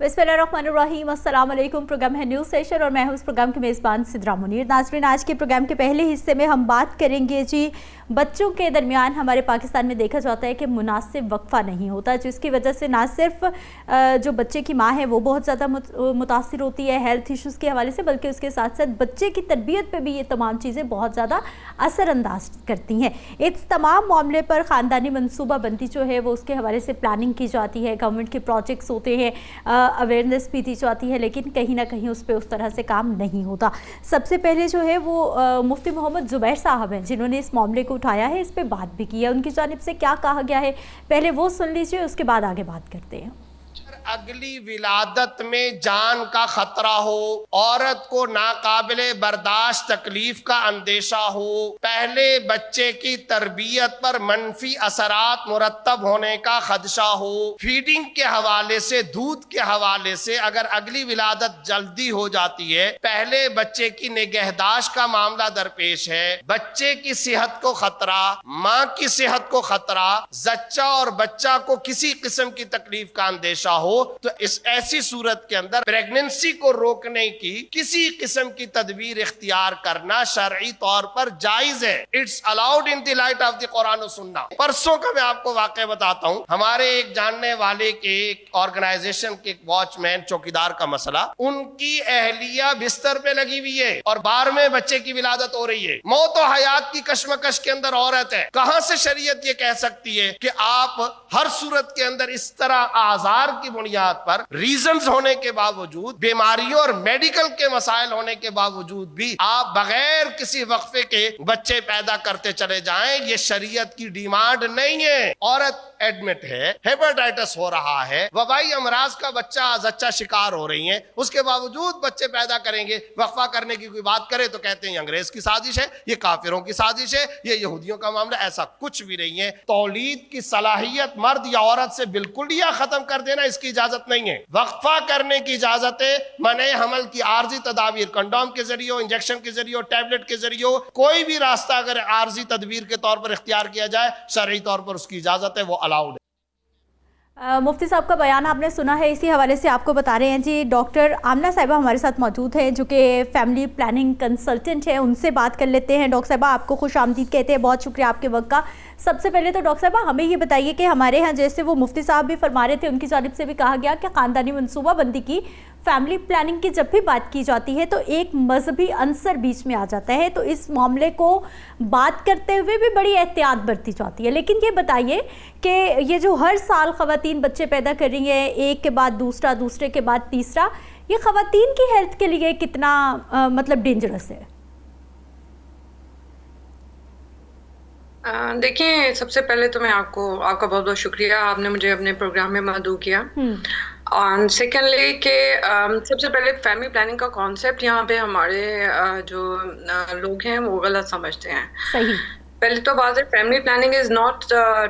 बिस्मिल्लाहिर्रहमानिर्रहीम, अस्सलाम वालेकुम। प्रोग्राम है न्यूज़ सेशन और मैं हूँ इस प्रोग्राम की मेज़बान सिद्रा मुनीर। नाज़रीन, आज के प्रोग्राम के पहले हिस्से में हम बात करेंगे जी बच्चों के दरमियान हमारे पाकिस्तान में देखा जाता है कि मुनासिब वक्फा नहीं होता, जिसकी वजह से ना सिर्फ जो बच्चे की माँ है वो बहुत ज़्यादा मुतासिर होती है हेल्थ इश्यूज़ के हवाले से, बल्कि उसके साथ साथ बच्चे की तरबियत पे भी ये तमाम चीज़ें बहुत ज़्यादा असरअंदाज करती हैं। इस तमाम मामले पर ख़ानदानी मनसूबाबंदी जो है वो उसके हवाले से प्लानिंग की जाती है, गवर्नमेंट के प्रोजेक्ट्स होते हैं, अवेयरनेस भी दी जाती है, लेकिन कहीं ना कहीं उस पर उस तरह से काम नहीं होता। सबसे पहले जो है वो मुफ्ती मोहम्मद ज़ुबैर साहब हैं, जिन्होंने इस मामले को उठाया है, इस पे बात भी की है। उनकी जानिब से क्या कहा गया है पहले वो सुन लीजिए, उसके बाद आगे बात करते हैं। अगली विलादत में जान का खतरा हो, औरत को नाकाबिले बर्दाश्त तकलीफ का अंदेशा हो, पहले बच्चे की तरबियत पर मनफी असरात मुरत्तब होने का खदशा हो, फीडिंग के हवाले से, दूध के हवाले से अगर अगली विलादत जल्दी हो जाती है, पहले बच्चे की निगहदाश्त का मामला दरपेश है, बच्चे की सेहत को खतरा, माँ की सेहत को खतरा, जच्चा और बच्चा को किसी किस्म की तकलीफ का अंदेशा हो, तो इस ऐसी सूरत के अंदर प्रेगनेंसी को रोकने की किसी किस्म की तदबीर इख्तियार करना शरई तौर पर जायज है। It's allowed in the light of the Quran और सुन्ना। परसों का मैं आपको वाकया बताता हूँ। हमारे एक जानने वाले के एक ऑर्गेनाइजेशन के वॉचमैन चौकीदार का मसला, उनकी अहलिया बिस्तर पे लगी हुई है और 12वें बच्चे की विलादत हो रही है, मौत और हयात की कश्मकश के अंदर औरत है। कहां से शरीयत ये कह सकती है कि आप हर सूरत के अंदर इस तरह आजार की बुनियाद पर, रीजंस होने के बावजूद, बीमारियों और मेडिकल के मसाइल होने के बावजूद भी आप बगैर किसी वक्फे के बच्चे पैदा करते चले जाएं, ये शरीयत की डिमांड नहीं है। औरत एडमिट है, हेपेटाइटिस हो रहा है, वबाई अमराज का जच्चा शिकार हो रही है, उसके बावजूद बच्चे पैदा करेंगे। वक्फा करने की कोई बात करे तो कहते हैं अंग्रेज की साजिश है, ये काफिरों की साजिश है, ये यहूदियों का मामला। ऐसा कुछ भी नहीं है। तौलीद की सलाहियत मर्द या औरत से बिल्कुल या खत्म कर देना, इसकी इजाजत नहीं है। वक्फा करने की इजाजत है मने हमल की आर्जी तदाबीर, कंडोम के जरिए, इंजेक्शन के जरिए, टैबलेट के जरिए, कोई भी रास्ता अगर आर्जी तदबीर के तौर पर इख्तियार किया जाए, शरई तौर पर उसकी इजाजत है, वो अलाउड है। मुफ्ती साहब का बयान आपने सुना है, इसी हवाले से आपको बता रहे हैं जी डॉक्टर आमना साहिबा हमारे साथ मौजूद है, जो कि फैमिली प्लानिंग कंसल्टेंट है। उनसे बात कर लेते हैं। डॉक्टर साहिबा, आपको खुश आमदीद कहते हैं, बहुत शुक्रिया आपके वक्त का। सबसे पहले तो डॉक्टर साहिबा हमें ये बताइए कि हमारे यहाँ जैसे वो मुफ्ती साहब भी फरमा रहे थे, उनकी जानिब से भी कहा गया कि ख़ानदानी मनसूबाबंदी की, फैमिली प्लानिंग की जब भी बात की जाती है तो एक मजहबी अंसर बीच में आ जाता है, तो इस मामले को बात करते हुए भी बड़ी एहतियात बरती जाती है। लेकिन ये बताइए कि ये जो हर साल ख़वातीन बच्चे पैदा कर रही हैं, एक के बाद दूसरा, दूसरे के बाद तीसरा, ये ख़वातीन की हेल्थ के लिए कितना मतलब डेंजरस है? देखिए, सबसे पहले तो मैं आपका बहुत बहुत शुक्रिया, आपने मुझे अपने प्रोग्राम में मदऊ किया। और सेकेंडली कि सबसे पहले फैमिली प्लानिंग का कॉन्सेप्ट यहाँ पे हमारे जो लोग हैं वो गलत समझते हैं। सही। पहले तो बात है, family planning is not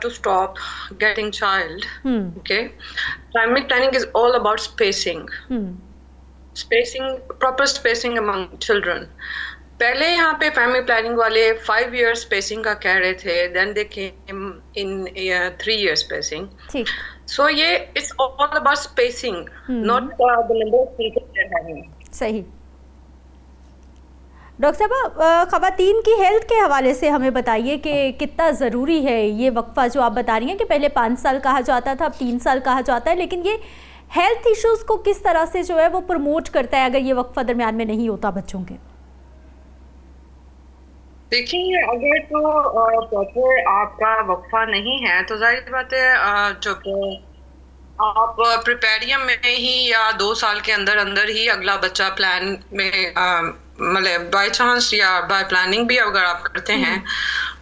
to stop getting child. Okay, family planning is all about spacing, proper spacing among children. पहले यहाँ पे फैमिली प्लानिंग वाले 5 year स्पेसिंग का कह रहे थे, then they came in 3 year spacing. So ये it's all about spacing, not the number of people they are having. सही। डॉक्टर साहब, ख़वातीन की हेल्थ के हवाले से हमें बताइए कि कितना ज़रूरी है ये वक्फा जो आप बता रही हैं कि पहले 5 साल कहा जाता था, अब 3 साल कहा जाता है, लेकिन ये हेल्थ इश्यूज़ को किस तरह से जो है वो प्रमोट करता है अगर ये वक्फा दरमियान में नहीं होता बच्चों के? देखिए, अगर तो प्रॉपर आपका वक्फा नहीं है तो जाहिर बात है जो आप प्रिपेरियम में ही या 2 साल के अंदर अंदर ही अगला बच्चा प्लान में मतलब बाय चांस या बाय प्लानिंग भी अगर आप करते हैं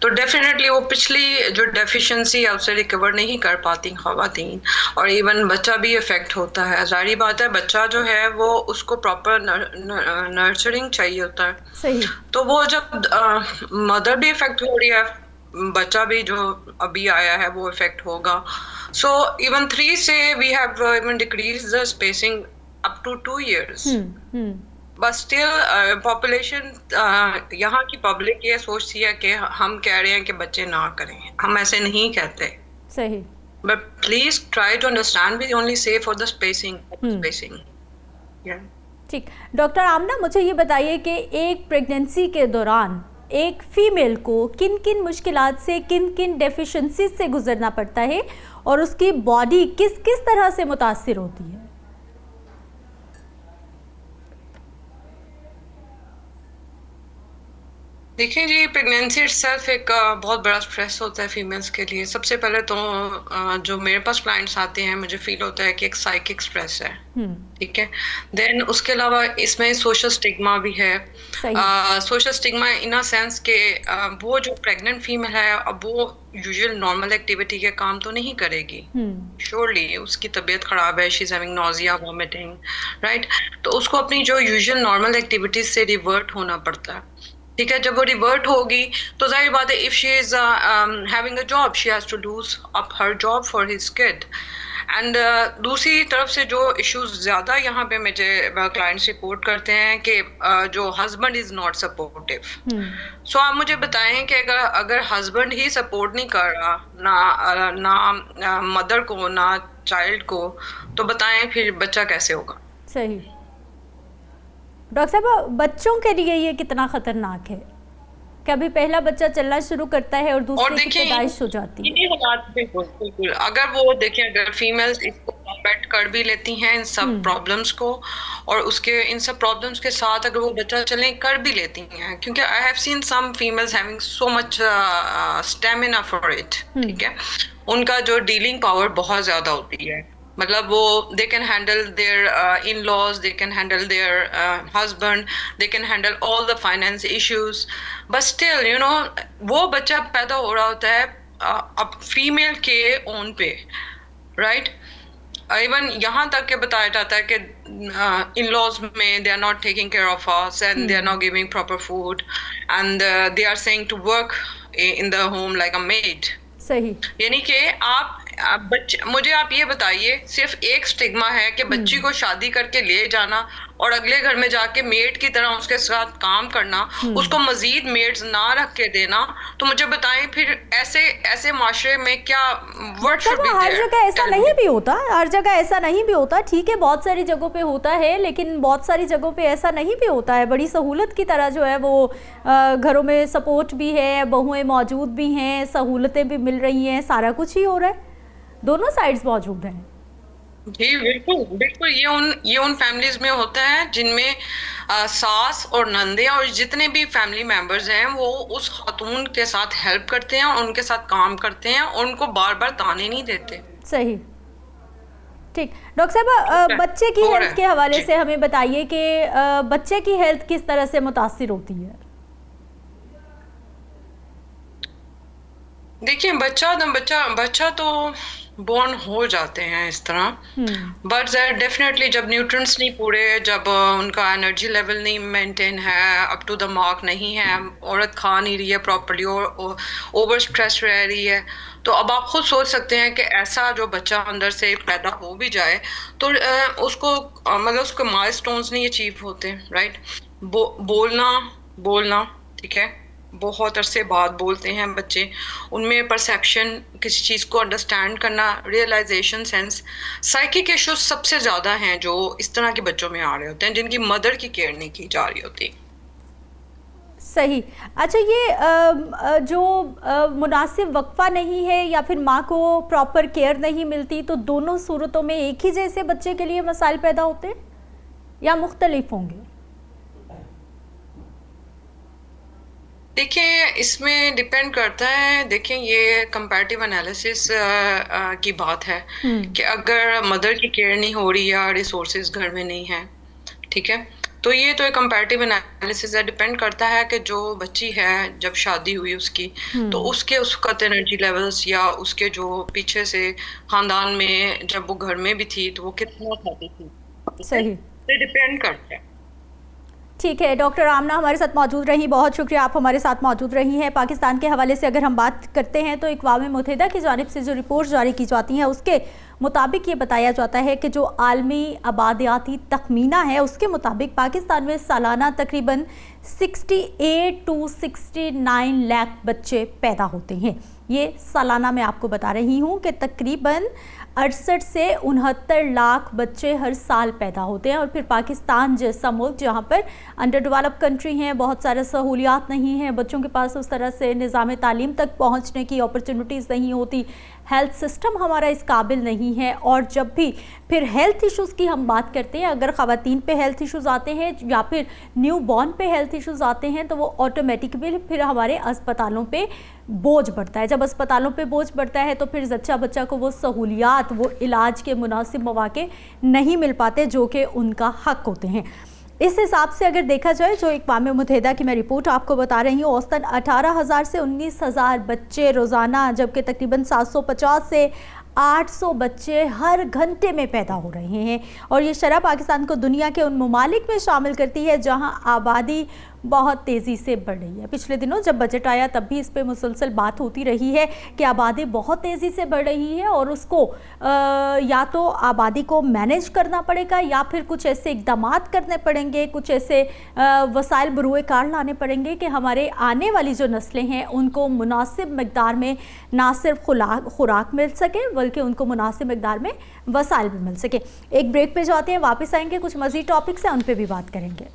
तो डेफिनेटली वो पिछली जो डेफिशिएंसी है उससे रिकवर नहीं कर पाती ख़वातीन, और इवन बच्चा भी इफ़ेक्ट होता है। जाहिर बात है, बच्चा जो है वो उसको प्रॉपर नर्चरिंग चाहिए होता है। सही। तो वो जब मदर भी इफ़ेक्ट हो रही है, बच्चा भी जो अभी आया है वो इफ़ेक्ट होगा। सो इवन 3 से we have even decrease the spacing up to 2 years। But still population, यहाँ की पब्लिक ये सोचती है कि हम कह रहे हैं कि बच्चे ना करें, हम ऐसे नहीं कहते। सही। but please try to understand, we only say for the spacing. Yeah. ठीक, डॉक्टर आमना मुझे ये बताइए कि एक प्रेगनेंसी के दौरान एक फीमेल को किन किन मुश्किलात से, किन किन डेफिशिएंसी से गुजरना पड़ता है और उसकी बॉडी किस किस तरह से मुतासिर होती है? देखिए जी, प्रेगनेंसी इटसेल्फ एक बहुत बड़ा स्ट्रेस होता है फीमेल्स के लिए। सबसे पहले तो जो मेरे पास क्लाइंट्स आते हैं, मुझे फील होता है कि एक साइकिक स्ट्रेस है, ठीक है। देन उसके अलावा इसमें सोशल स्टिग्मा भी है। Social stigma in a sense के वो जो प्रेग्नेंट फीमेल है, अब वो यूजुअल नॉर्मल एक्टिविटी के काम तो नहीं करेगी, श्योरली उसकी तबीयत खराब है, she is having nausea, vomiting, right. तो उसको अपनी जो यूजुअल नॉर्मल एक्टिविटीज से रिवर्ट होना पड़ता है, ठीक है। जब वो रिवर्ट होगी तो जाहिर बात है, if she is having a job, she has to lose up her job for his kid. And दूसरी तरफ से जो इश्यूज ज़्यादा यहाँ पे मुझे क्लाइंट्स रिपोर्ट करते हैं कि जो हस्बैंड इज़ नॉट सपोर्टिव। सो आप मुझे बताएं कि अगर हस्बैंड ही सपोर्ट नहीं कर रहा, ना मदर को ना चाइल्ड को, तो बताएं फिर बच्चा कैसे होगा? सही। डॉक्टर साहब, बच्चों के लिए ये कितना खतरनाक है? कभी पहला बच्चा चलना शुरू करता है और दूसरे की पैदाइश हो जाती है। बिल्कुल, अगर वो देखिए, अगर फीमेल्स इसको अफेक्ट कर भी लेती हैं इन सब प्रॉब्लम्स को, और उसके इन सब प्रॉब्लम्स के साथ अगर वो बच्चा चलने कर भी लेती हैं, क्योंकि I have seen some females having so much stamina for it, ठीक है। उनका जो डीलिंग पावर बहुत ज्यादा होती है, मतलब वो they can handle their in laws, they can handle their husband, they can handle all the finance issues, but still you know वो बच्चा पैदा हो रहा होता है अब फीमेल के ओन पे, राइट। इवन यहाँ तक के बताया जाता है कि इन लॉज में they are not taking care of us and they are not giving proper food and they are saying to work in the home like a maid. सही। यानी कि आप मुझे आप ये बताइए, सिर्फ एक स्टिग्मा है कि बच्ची को शादी करके ले जाना और अगले घर में जाके मेड की तरह उसके साथ काम करना, उसको मजीद मेड्स ना रख के देना, तो मुझे बताएं फिर ऐसे माशरे में क्या वर्ड शुड बी देयर? हर जगह ऐसा नहीं भी होता, हर जगह ऐसा नहीं भी होता, ठीक है। बहुत सारी जगहों पे होता है, लेकिन बहुत सारी जगहों पे ऐसा नहीं भी होता है। बड़ी सहूलत की तरह जो है वो घरों में सपोर्ट भी है, बहुएं मौजूद भी हैं, सहूलतें भी मिल रही हैं, सारा कुछ ही हो रहा है, दोनों साइड्स मौजूद हैं। जी बिल्कुल, ये उन फैमिलीज में होता है जिनमें सास और नंदे और जितने भी फैमिली मेंबर्स हैं वो उस खातून के साथ हेल्प करते हैं और उनके साथ काम करते हैं और उनको बार बार ताने नहीं देते। सही, ठीक। डॉक्टर साहब, बच्चे की हेल्थ के हवाले से हमें बताइए कि बच्चे की हेल्थ किस तरह से मुतासिर होती है? देखिए, बच्चा तो बोर्न हो जाते हैं इस तरह, बट डेफिनेटली जब न्यूट्रिएंट्स नहीं पूरे, जब उनका एनर्जी लेवल नहीं मेंटेन है, अप टू द मार्क नहीं है, औरत खा नहीं रही है प्रॉपर्ली और ओवर स्ट्रेस रह रही है, तो अब आप खुद सोच सकते हैं कि ऐसा जो बच्चा अंदर से पैदा हो भी जाए तो उसको मतलब उसके माइलस्टोन्स नहीं अचीव होते, राइट। बोलना ठीक है, बहुत अरसे बाद बोलते हैं बच्चे, उनमें परसेप्शन, किसी चीज़ को अंडरस्टैंड करना, रियलाइजेशन सेंस, साइकिक इश्यूज सबसे ज़्यादा हैं जो इस तरह के बच्चों में आ रहे होते हैं जिनकी मदर की केयर नहीं की जा रही होती। सही। अच्छा, ये जो मुनासिब वक्फा नहीं है या फिर माँ को प्रॉपर केयर नहीं मिलती, तो दोनों सूरतों में एक ही जैसे बच्चे के लिए मसाइल पैदा होते हैं या मुख्तलिफ होंगे? देखिए, इसमें डिपेंड करता है। देखिए, ये कंपैरेटिव एनालिसिस की बात है कि अगर मदर की केयर नहीं हो रही या रिसोर्सेज घर में नहीं है, ठीक है, तो ये तो एक कंपैरेटिव एनालिसिस है। डिपेंड करता है कि जो बच्ची है जब शादी हुई उसकी, तो उसके उस वक्त एनर्जी लेवल्स या उसके जो पीछे से खानदान में जब वो घर में भी थी तो वो कितना खाती थी, सही, तो डिपेंड करता है। ठीक है, डॉक्टर आमना हमारे साथ मौजूद रही, बहुत शुक्रिया आप हमारे साथ मौजूद रही हैं। पाकिस्तान के हवाले से अगर हम बात करते हैं तो अक़वाम मुत्तहिदा की जानिब से जो रिपोर्ट जारी की जाती हैं उसके मुताबिक ये बताया जाता है कि जो आलमी आबादियाती तखमीना है उसके मुताबिक पाकिस्तान में सालाना तकरीबन 68 to 69 लाख बच्चे पैदा होते हैं। ये सालाना मैं आपको बता रही हूँ कि तकरीबन 68 से 69 लाख बच्चे हर साल पैदा होते हैं। और फिर पाकिस्तान जैसा मुल्क जहाँ पर अंडर डेवलप कंट्री हैं, बहुत सारे सहूलियात नहीं हैं, बच्चों के पास उस तरह से निज़ाम तालीम तक पहुँचने की अपॉर्चुनिटीज़ नहीं होती, हेल्थ सिस्टम हमारा इस काबिल नहीं है। और जब भी फिर हेल्थ इश्यूज़ की हम बात करते हैं, अगर ख़वातीन पे हेल्थ इश्यूज़ आते हैं या फिर न्यू बॉर्न पे हेल्थ इश्यूज़ आते हैं तो वो ऑटोमेटिकली फिर हमारे अस्पतालों पे बोझ बढ़ता है। जब अस्पतालों पे बोझ बढ़ता है तो फिर जच्चा बच्चा को वो सहूलियात, वो इलाज के मुनासिब मौके नहीं मिल पाते जो कि उनका हक होते हैं। इस हिसाब से अगर देखा जाए, जो अक़वाम मुत्तहिदा की मैं रिपोर्ट आपको बता रही हूँ, औसतन 18,000 से 19,000 बच्चे रोज़ाना, जबकि तकरीबन 750 से 800 बच्चे हर घंटे में पैदा हो रहे हैं। और ये शरह पाकिस्तान को दुनिया के उन ममालिक में शामिल करती है जहां आबादी बहुत तेज़ी से बढ़ रही है। पिछले दिनों जब बजट आया तब भी इस पे मुसलसल बात होती रही है कि आबादी बहुत तेज़ी से बढ़ रही है और उसको या तो आबादी को मैनेज करना पड़ेगा या फिर कुछ ऐसे इक़दामात करने पड़ेंगे, कुछ ऐसे वसाइल बरूए कार लाने पड़ेंगे कि हमारे आने वाली जो नस्लें हैं उनको मुनासिब मकदार में ना सिर्फ खुराक मिल सके बल्कि उनको मुनासिब मकदार में वसाइल भी मिल सके। एक ब्रेक पे जाते हैं, वापस आएंगे, कुछ मज़ीद टॉपिक्स हैं उन पर भी बात करेंगे।